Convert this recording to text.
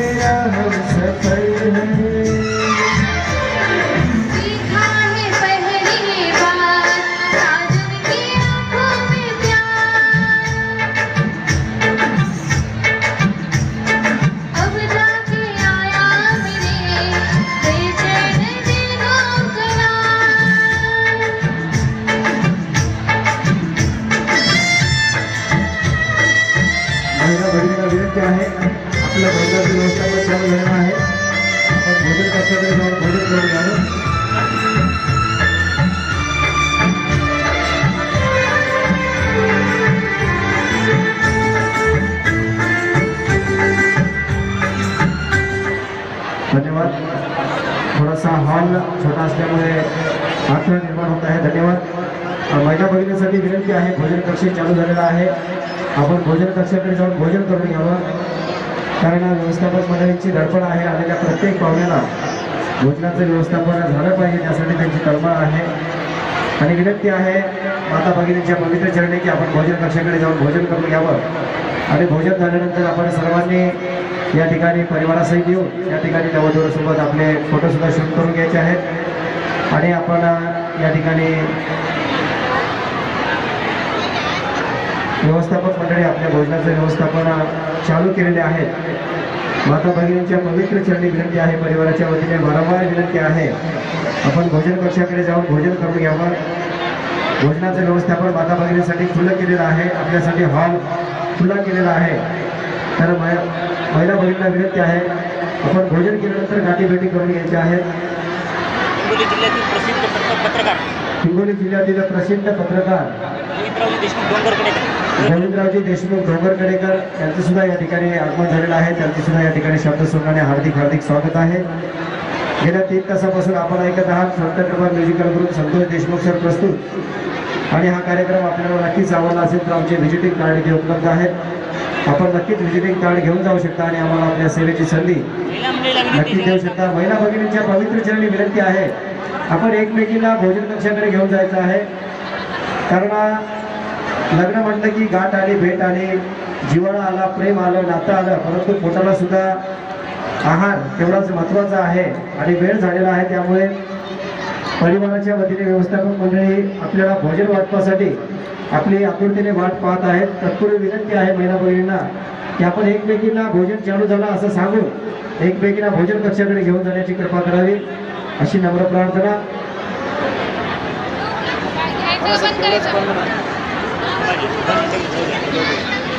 मेरा हम सफर है। महिला भगिनीला विनंती आहे आपल्या भोजनाची व्यवस्थापन चालू झालेलं आहे। आपण भोजन कक्षाकडे जाऊन भोजन करून घ्यावं। धन्यवाद। थोडासा हॉल छोटा असल्यामुळे अडथळा निर्माण होत आहे। धन्यवाद। महिला भगिनीसाठी विनंती आहे भोजन कक्ष चालू झालेला आहे। आपण भोजन कक्षाकडे जाऊन भोजन करून घ्यावं, कारण व्यवस्थापक मंडळींची धडपड आहे। आलेल्या प्रत्येक पाहुण्याला भोजनाचं व्यवस्थापन झालं पाहिजे, त्यासाठी त्यांची तळमळ आहे। आणि विनंती आहे माता भगिनींच्या पवित्र चरणी की आपण भोजन कक्षाकडे जाऊन भोजन करून घ्यावं। आणि भोजन झाल्यानंतर आपण सर्वांनी या ठिकाणी परिवारासहित येऊन या ठिकाणी नववधूसोबत आपले फोटोसुद्धा शूट करून घ्यायचे आहेत। आणि आपण या ठिकाणी व्यवस्थापक मंडळी आपल्या भोजनाचे व्यवस्थापन चालू केलेले आहेत। माता भगिनींच्या पवित्र चरणी विनंती आहे, परिवाराच्या वतीने वारंवार विनंती आहे आपण भोजन कक्षाकडे जाऊन भोजन करून घ्यावं। भोजनाचं व्यवस्थापन माता भगिनींसाठी खुलं केलेलं आहे, आपल्यासाठी हॉल खुला केलेला आहे। तर महिला भगिनींना विनंती आहे आपण भोजन केल्यानंतर गाठीभेटी करून घ्यायच्या आहेत। हिंगोली जिल्ह्यातील प्रसिद्ध पत्रकार गोविंदरावजी देशमुख डोंगरकडेकर यांचं सुद्धा या ठिकाणी आगमन झालेलं आहे। त्यांचे सुद्धा या ठिकाणी शब्दसुमनाने हार्दिक स्वागत आहे। गेल्या 3 तासापासून आपण ऐकत आहात संत कृपा musical group Santosh Deshmukh sir प्रस्तुत। आणि हा कार्यक्रम आपल्याला नक्कीच आवडला असेल तर आमचे व्हिजिटिंग कार्ड इथे उपलब्ध आहेत। आपण नक्कीच व्हिजिटिंग कार्ड घेऊन जाऊ शकता आणि आम्हाला आपल्या सेवेची संधी नक्कीच देऊ शकता। महिला भगिनींच्या पवित्र चरणी विनंती आहे आपण एकमेकींना भोजन कक्षाकडे घेऊन जायचं आहे, कारण लग्न म्हटलं की गाठ आली, भेट आली, जिव्हाळा आला, प्रेम आलं, नातं आलं, परंतु पोटाला सुद्धा आहार तेवढाच महत्त्वाचा आहे। आणि वेळ झालेला आहे, त्यामुळे परिवाराच्या वतीने व्यवस्थापक मंडळी आपल्याला भोजन वाटपासाठी आपली आतुरतेने वाट पाहत आहेत। तत्पूर्वी विनंती आहे महिला भगिनींना की आपण एकमेकींना भोजन चालू झालं असं सांगून एकमेकींना भोजन कक्षाकडे घेऊन जाण्याची कृपा करावी अशी नम्र प्रार्थना। बंद करायचं